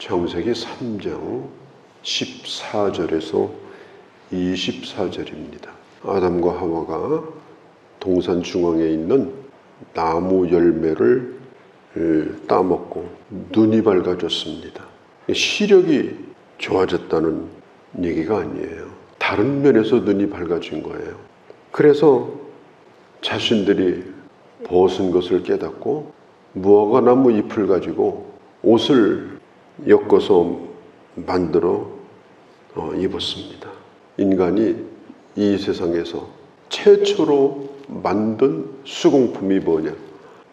창세기 3장 14절에서 24절입니다. 아담과 하와가 동산 중앙에 있는 나무 열매를 따먹고 눈이 밝아졌습니다. 시력이 좋아졌다는 얘기가 아니에요. 다른 면에서 눈이 밝아진 거예요. 그래서 자신들이 벗은 것을 깨닫고 무화과나무 잎을 가지고 옷을 엮어서 만들어 입었습니다. 인간이 이 세상에서 최초로 만든 수공품이 뭐냐?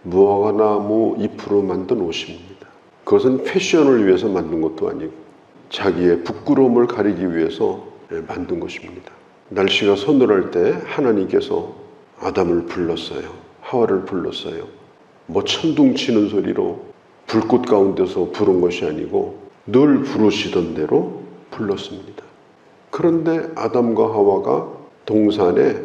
무화과나무 잎으로 만든 옷입니다. 그것은 패션을 위해서 만든 것도 아니고 자기의 부끄러움을 가리기 위해서 만든 것입니다. 날씨가 서늘할 때 하나님께서 아담을 불렀어요. 하와를 불렀어요. 뭐 천둥 치는 소리로 불꽃 가운데서 부른 것이 아니고 늘 부르시던 대로 불렀습니다. 그런데 아담과 하와가 동산에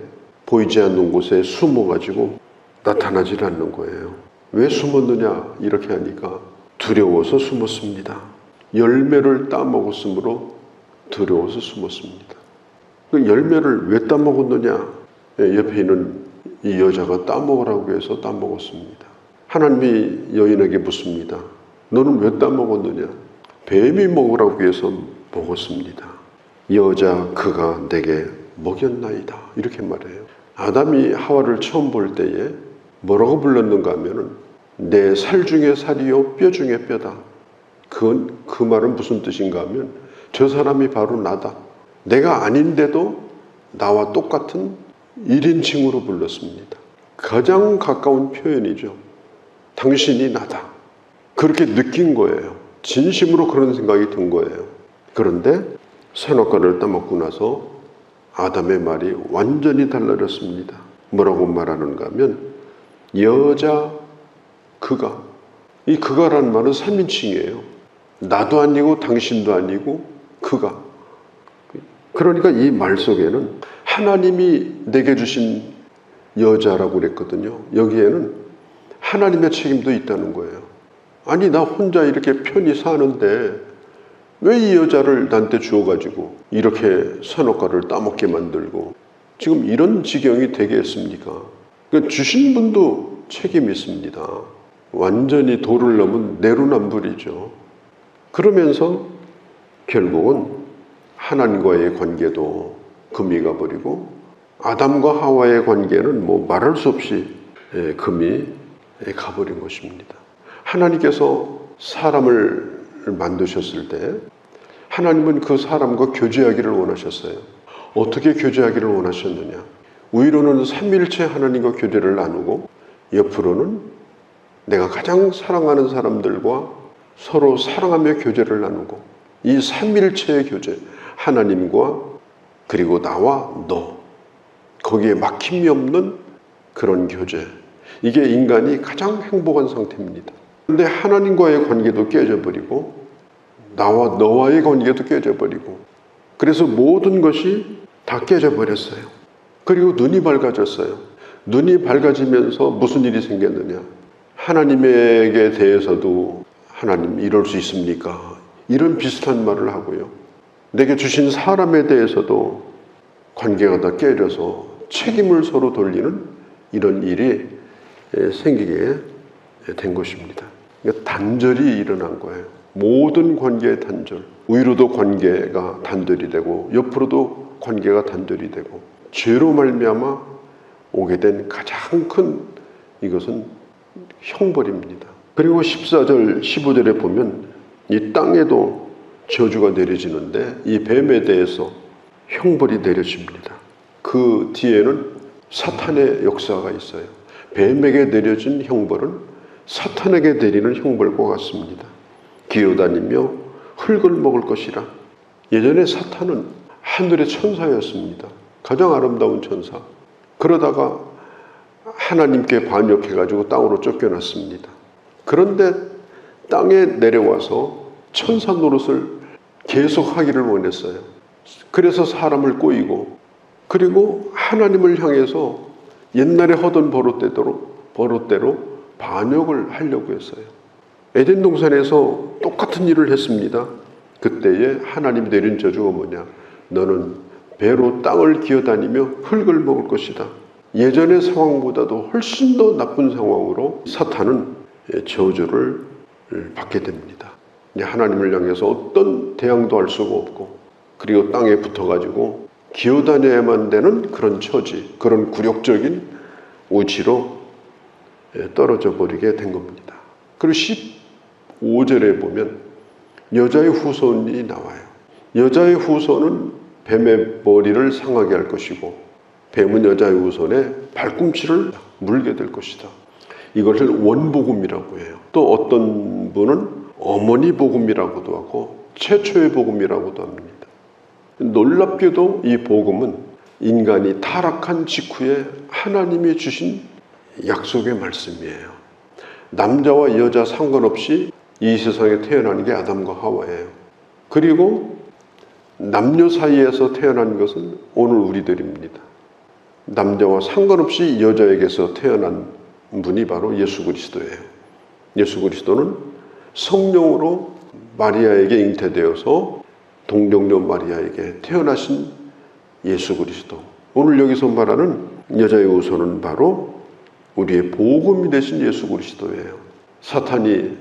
보이지 않는 곳에 숨어가지고 나타나질 않는 거예요. 왜 숨었느냐 이렇게 하니까 두려워서 숨었습니다. 열매를 따먹었으므로 두려워서 숨었습니다. 그 열매를 왜 따먹었느냐? 옆에 있는 이 여자가 따먹으라고 해서 따먹었습니다. 하나님이 여인에게 묻습니다. 너는 왜 따먹었느냐? 뱀이 먹으라고 해서 먹었습니다. 여자 그가 내게 먹였나이다 이렇게 말해요. 아담이 하와를 처음 볼 때에 뭐라고 불렀는가 하면은 내 살 중에 살이요 뼈 중에 뼈다. 그 말은 무슨 뜻인가 하면 저 사람이 바로 나다. 내가 아닌데도 나와 똑같은 1인칭으로 불렀습니다. 가장 가까운 표현이죠. 당신이 나다. 그렇게 느낀 거예요. 진심으로 그런 생각이 든 거예요. 그런데 선악과를 따먹고 나서 아담의 말이 완전히 달라졌습니다. 뭐라고 말하는가 하면 여자 그가, 이 그가라는 말은 3인칭이에요. 나도 아니고 당신도 아니고 그가. 그러니까 이 말 속에는 하나님이 내게 주신 여자라고 그랬거든요. 여기에는 하나님의 책임도 있다는 거예요. 아니 나 혼자 이렇게 편히 사는데 왜 이 여자를 나한테 주어가지고 이렇게 선악과를 따먹게 만들고 지금 이런 지경이 되겠습니까? 그러니까 주신 분도 책임이 있습니다. 완전히 도를 넘은 내로남불이죠. 그러면서 결국은 하나님과의 관계도 금이 가버리고 아담과 하와의 관계는 뭐 말할 수 없이 금이 가버린 것입니다. 하나님께서 사람을 만드셨을 때 하나님은 그 사람과 교제하기를 원하셨어요. 어떻게 교제하기를 원하셨느냐? 위로는 삼위일체 하나님과 교제를 나누고 옆으로는 내가 가장 사랑하는 사람들과 서로 사랑하며 교제를 나누고 이 삼위일체의 교제, 하나님과 그리고 나와 너, 거기에 막힘이 없는 그런 교제, 이게 인간이 가장 행복한 상태입니다. 그런데 하나님과의 관계도 깨져버리고 나와 너와의 관계도 깨져버리고 그래서 모든 것이 다 깨져버렸어요. 그리고 눈이 밝아졌어요. 눈이 밝아지면서 무슨 일이 생겼느냐? 하나님에게 대해서도 하나님 이럴 수 있습니까? 이런 비슷한 말을 하고요. 내게 주신 사람에 대해서도 관계가 다 깨져서 책임을 서로 돌리는 이런 일이 생기게 된 것입니다. 그러니까 단절이 일어난 거예요. 모든 관계의 단절. 위로도 관계가 단절이 되고 옆으로도 관계가 단절이 되고 죄로 말미암아 오게 된 가장 큰 이것은 형벌입니다. 그리고 14절, 15절에 보면 이 땅에도 저주가 내려지는데 이 뱀에 대해서 형벌이 내려집니다. 그 뒤에는 사탄의 역사가 있어요. 뱀에게 내려진 형벌은 사탄에게 내리는 형벌과 같습니다. 기어다니며 흙을 먹을 것이라. 예전에 사탄은 하늘의 천사였습니다. 가장 아름다운 천사. 그러다가 하나님께 반역해가지고 땅으로 쫓겨났습니다. 그런데 땅에 내려와서 천사 노릇을 계속하기를 원했어요. 그래서 사람을 꼬이고 그리고 하나님을 향해서 옛날에 하던 버릇대로 반역을 하려고 했어요. 에덴 동산에서 똑같은 일을 했습니다. 그때에 하나님이 내린 저주가 뭐냐? 너는 배로 땅을 기어다니며 흙을 먹을 것이다. 예전의 상황보다도 훨씬 더 나쁜 상황으로 사탄은 저주를 받게 됩니다. 하나님을 향해서 어떤 대항도 할 수가 없고, 그리고 땅에 붙어가지고 기어다녀야만 되는 그런 처지, 그런 굴욕적인 위치로 떨어져 버리게 된 겁니다. 그리고 15절에 보면 여자의 후손이 나와요. 여자의 후손은 뱀의 머리를 상하게 할 것이고, 뱀은 여자의 후손의 발꿈치를 물게 될 것이다. 이것을 원복음이라고 해요. 또 어떤 분은 어머니 복음이라고도 하고 최초의 복음이라고도 합니다. 놀랍게도 이 복음은 인간이 타락한 직후에 하나님이 주신 약속의 말씀이에요. 남자와 여자 상관없이 이 세상에 태어나는 게 아담과 하와예요. 그리고 남녀 사이에서 태어난 것은 오늘 우리들입니다. 남자와 상관없이 여자에게서 태어난 분이 바로 예수 그리스도예요. 예수 그리스도는 성령으로 마리아에게 잉태되어서 동정녀 마리아에게 태어나신 예수 그리스도. 오늘 여기서 말하는 여자의 후손은 바로 우리의 복음이 되신 예수 그리스도예요. 사탄이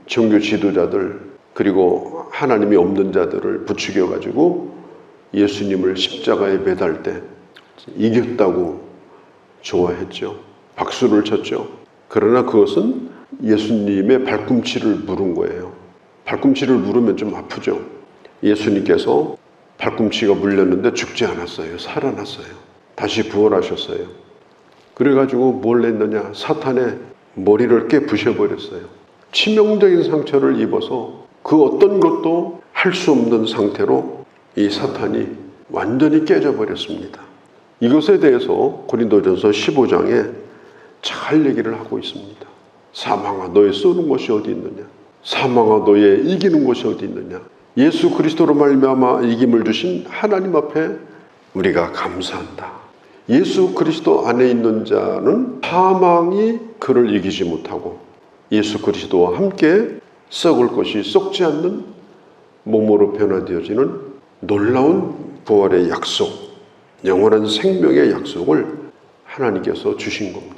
종교 지도자들 그리고 하나님이 없는 자들을 부추겨 가지고 예수님을 십자가에 매달 때 이겼다고 좋아했죠. 박수를 쳤죠. 그러나 그것은 예수님의 발꿈치를 물은 거예요. 발꿈치를 물으면 좀 아프죠. 예수님께서 발꿈치가 물렸는데 죽지 않았어요. 살아났어요. 다시 부활하셨어요. 그래가지고 뭘 했느냐? 사탄의 머리를 깨부셔버렸어요. 치명적인 상처를 입어서 그 어떤 것도 할 수 없는 상태로 이 사탄이 완전히 깨져버렸습니다. 이것에 대해서 고린도전서 15장에 잘 얘기를 하고 있습니다. 사망아 너의 쏘는 것이 어디 있느냐? 사망아 너의 이기는 것이 어디 있느냐? 예수 그리스도로 말미암아 이김을 주신 하나님 앞에 우리가 감사한다. 예수 그리스도 안에 있는 자는 사망이 그를 이기지 못하고 예수 그리스도와 함께 썩을 것이 썩지 않는 몸으로 변화되어지는 놀라운 부활의 약속, 영원한 생명의 약속을 하나님께서 주신 겁니다.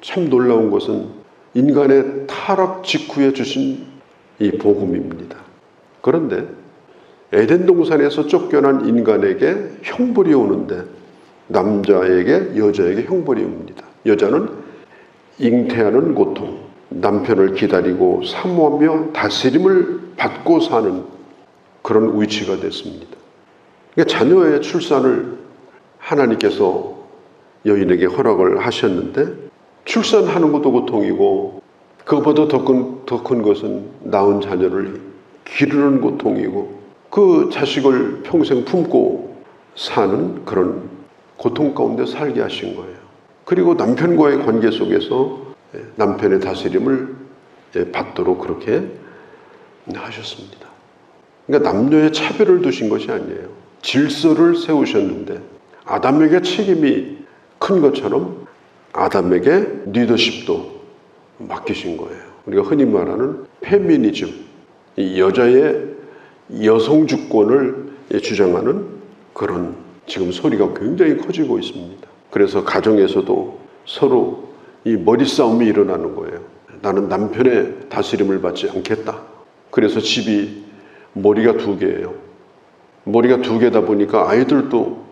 참 놀라운 것은 인간의 타락 직후에 주신 이 복음입니다. 그런데 에덴 동산에서 쫓겨난 인간에게 형벌이 오는데 남자에게 여자에게 형벌이 옵니다. 여자는 잉태하는 고통, 남편을 기다리고 사모하며 다스림을 받고 사는 그런 위치가 됐습니다. 그러니까 자녀의 출산을 하나님께서 여인에게 허락을 하셨는데 출산하는 것도 고통이고 그것보다 더 큰 것은 낳은 자녀를 기르는 고통이고 그 자식을 평생 품고 사는 그런 고통 가운데 살게 하신 거예요. 그리고 남편과의 관계 속에서 남편의 다스림을 받도록 그렇게 하셨습니다. 그러니까 남녀의 차별을 두신 것이 아니에요. 질서를 세우셨는데 아담에게 책임이 큰 것처럼 아담에게 리더십도 맡기신 거예요. 우리가 흔히 말하는 페미니즘, 이 여자의 여성 주권을 주장하는 그런 지금 소리가 굉장히 커지고 있습니다. 그래서 가정에서도 서로 이 머리싸움이 일어나는 거예요. 나는 남편의 다스림을 받지 않겠다. 그래서 집이 머리가 두 개예요. 머리가 두 개다 보니까 아이들도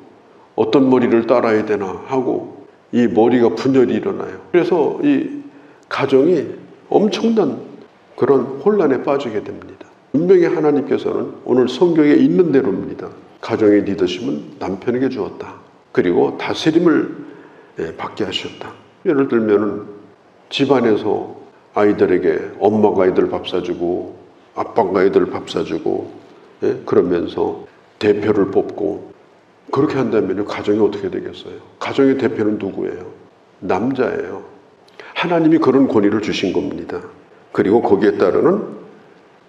어떤 머리를 따라야 되나 하고 이 머리가 분열이 일어나요. 그래서 이 가정이 엄청난 그런 혼란에 빠지게 됩니다. 분명히 하나님께서는 오늘 성경에 있는 대로입니다. 가정의 리더십은 남편에게 주었다. 그리고 다스림을 받게 하셨다. 예를 들면 집안에서 아이들에게 엄마가 아이들 밥 사주고 아빠가 아이들 밥 사주고 그러면서 대표를 뽑고 그렇게 한다면 가정이 어떻게 되겠어요? 가정의 대표는 누구예요? 남자예요. 하나님이 그런 권위를 주신 겁니다. 그리고 거기에 따르는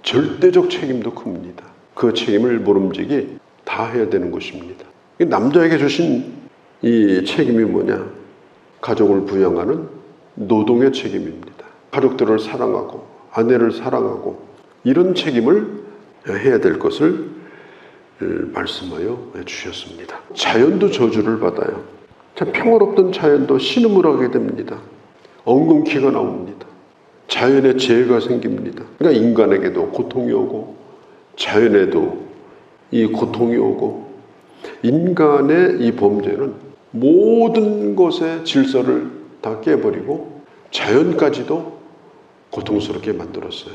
절대적 책임도 큽니다. 그 책임을 모름지기 다 해야 되는 것입니다. 남자에게 주신 이 책임이 뭐냐? 가족을 부양하는 노동의 책임입니다. 가족들을 사랑하고 아내를 사랑하고 이런 책임을 해야 될 것을 말씀하여 주셨습니다. 자연도 저주를 받아요. 참 평화롭던 자연도 신음을 하게 됩니다. 엉겅퀴가 나옵니다. 자연에 재해가 생깁니다. 그러니까 인간에게도 고통이 오고 자연에도 이 고통이 오고, 인간의 이 범죄는 모든 것의 질서를 다 깨버리고 자연까지도 고통스럽게 만들었어요.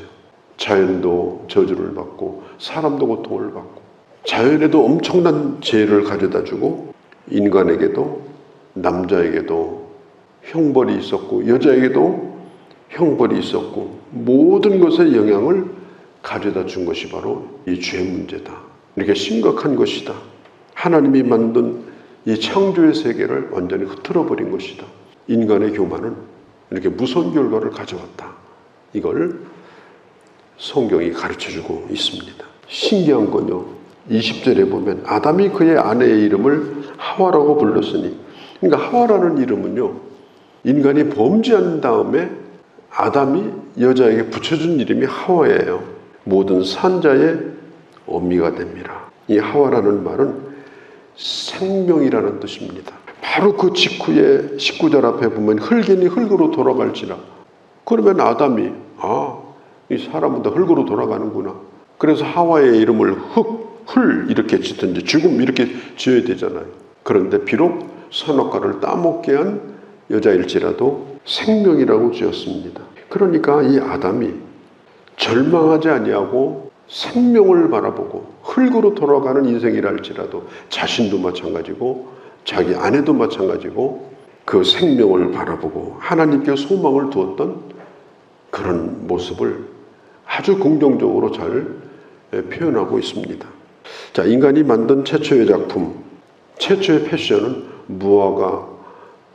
자연도 저주를 받고 사람도 고통을 받고, 자연에도 엄청난 재해를 가져다 주고, 인간에게도 남자에게도 형벌이 있었고 여자에게도 형벌이 있었고, 모든 것에 영향을 가져다 준 것이 바로 이 죄 문제다. 이렇게 심각한 것이다. 하나님이 만든 이 창조의 세계를 완전히 흐트러 버린 것이다. 인간의 교만은 이렇게 무서운 결과를 가져왔다. 이걸 성경이 가르쳐주고 있습니다. 신기한 건요, 20절에 보면 아담이 그의 아내의 이름을 하와라고 불렀으니, 그러니까 하와라는 이름은요, 인간이 범죄한 다음에 아담이 여자에게 붙여준 이름이 하와예요. 모든 산자의 어미가 됩니다. 이 하와라는 말은 생명이라는 뜻입니다. 바로 그 직후에 19절 앞에 보면 흙이니 흙으로 돌아갈지라. 그러면 아담이 이 사람은 다 흙으로 돌아가는구나. 그래서 하와의 이름을 흙 이렇게 짓든지 죽음 이렇게 지어야 되잖아요. 그런데 비록 선악과를 따먹게 한 여자일지라도 생명이라고 지었습니다. 그러니까 이 아담이 절망하지 아니하고 생명을 바라보고 흙으로 돌아가는 인생이라 할지라도 자신도 마찬가지고 자기 아내도 마찬가지고 그 생명을 바라보고 하나님께 소망을 두었던 그런 모습을 아주 긍정적으로 잘 표현하고 있습니다. 자, 인간이 만든 최초의 작품, 최초의 패션은 무화과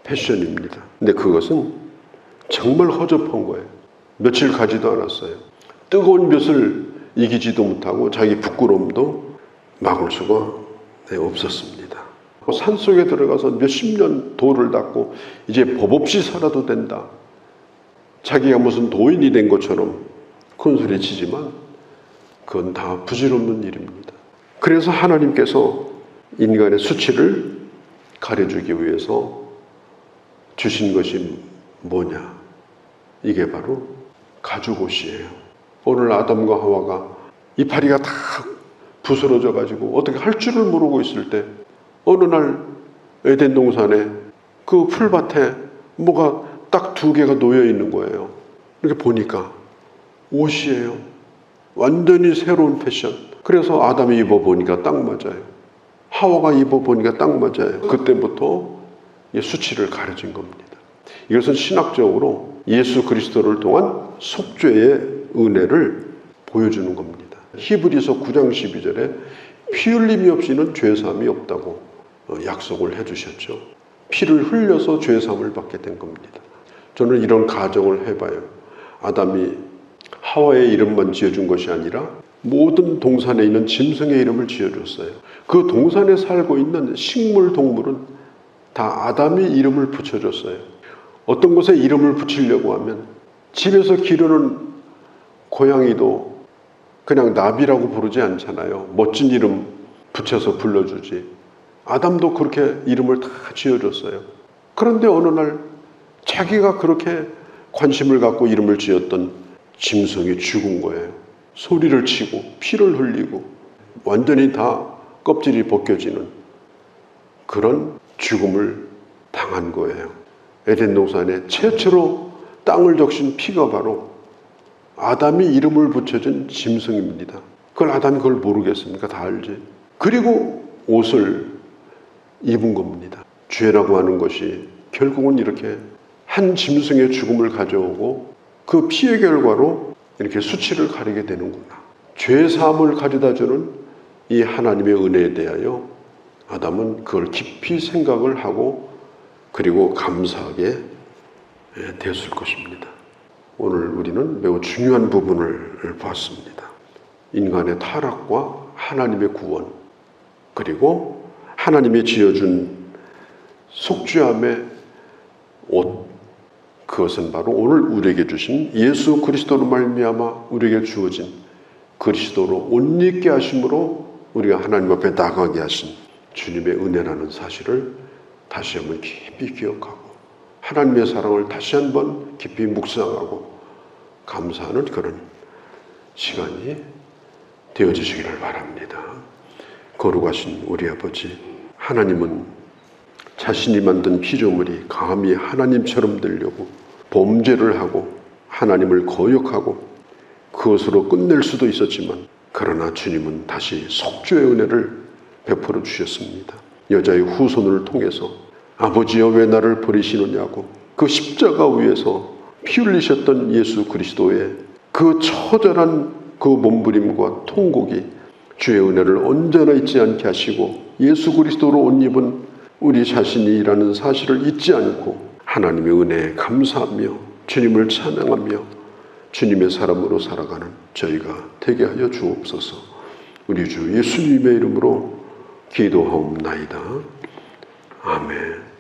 패션입니다. 근데 그것은 정말 허접한 거예요. 며칠 가지도 않았어요. 뜨거운 볕을 이기지도 못하고 자기 부끄러움도 막을 수가 없었습니다. 산속에 들어가서 몇십 년 돌을 닦고 이제 법 없이 살아도 된다. 자기가 무슨 도인이 된 것처럼 큰소리 치지만 그건 다 부질없는 일입니다. 그래서 하나님께서 인간의 수치를 가려주기 위해서 주신 것이 뭐냐? 이게 바로 가죽옷이에요. 오늘 아담과 하와가 이파리가 다 부스러져 가지고 어떻게 할 줄을 모르고 있을 때 어느 날 에덴 동산에 그 풀밭에 뭐가 딱 2개가 놓여 있는 거예요. 이렇게 보니까 옷이에요. 완전히 새로운 패션. 그래서 아담이 입어보니까 딱 맞아요. 하와가 입어보니까 딱 맞아요. 그때부터 수치를 가려진 겁니다. 이것은 신학적으로 예수 그리스도를 통한 속죄의 은혜를 보여주는 겁니다. 히브리서 9장 12절에 피 흘림이 없이는 죄사함이 없다고 약속을 해주셨죠. 피를 흘려서 죄사함을 받게 된 겁니다. 저는 이런 가정을 해봐요. 아담이 하와의 이름만 지어준 것이 아니라 모든 동산에 있는 짐승의 이름을 지어줬어요. 그 동산에 살고 있는 식물, 동물은 다 아담이 이름을 붙여줬어요. 어떤 것에 이름을 붙이려고 하면 집에서 기르는 고양이도 그냥 나비라고 부르지 않잖아요. 멋진 이름 붙여서 불러주지. 아담도 그렇게 이름을 다 지어줬어요. 그런데 어느 날 자기가 그렇게 관심을 갖고 이름을 지었던 짐승이 죽은 거예요. 소리를 치고 피를 흘리고 완전히 다 껍질이 벗겨지는 그런 죽음을 당한 거예요. 에덴 동산에 최초로 땅을 적신 피가 바로 아담이 이름을 붙여준 짐승입니다. 그걸 아담이 그걸 모르겠습니까? 다 알지. 그리고 옷을 입은 겁니다. 죄라고 하는 것이 결국은 이렇게 한 짐승의 죽음을 가져오고 그 피의 결과로 이렇게 수치를 가리게 되는구나. 죄 사함을 가져다주는 이 하나님의 은혜에 대하여 아담은 그걸 깊이 생각을 하고 그리고 감사하게 됐을 것입니다. 오늘 우리는 매우 중요한 부분을 봤습니다. 인간의 타락과 하나님의 구원, 그리고 하나님이 지어준 속죄함의 옷, 그것은 바로 오늘 우리에게 주신 예수 그리스도로 말미암아 우리에게 주어진 그리스도로 옷 입게 하심으로 우리가 하나님 앞에 나가게 하신 주님의 은혜라는 사실을 다시 한번 깊이 기억하고 하나님의 사랑을 다시 한번 깊이 묵상하고 감사하는 그런 시간이 되어지시기를 바랍니다. 거룩하신 우리 아버지, 하나님은 자신이 만든 피조물이 감히 하나님처럼 되려고 범죄를 하고 하나님을 거역하고 그것으로 끝낼 수도 있었지만 그러나 주님은 다시 속죄의 은혜를 베풀어 주셨습니다. 여자의 후손을 통해서 아버지여 왜 나를 버리시느냐고 그 십자가 위에서 피 흘리셨던 예수 그리스도의 그 처절한 그 몸부림과 통곡이 주의 은혜를 언제나 잊지 않게 하시고 예수 그리스도로 옷 입은 우리 자신이라는 사실을 잊지 않고 하나님의 은혜에 감사하며 주님을 찬양하며 주님의 사람으로 살아가는 저희가 되게 하여 주옵소서. 우리 주 예수님의 이름으로 기도하옵나이다. 아멘.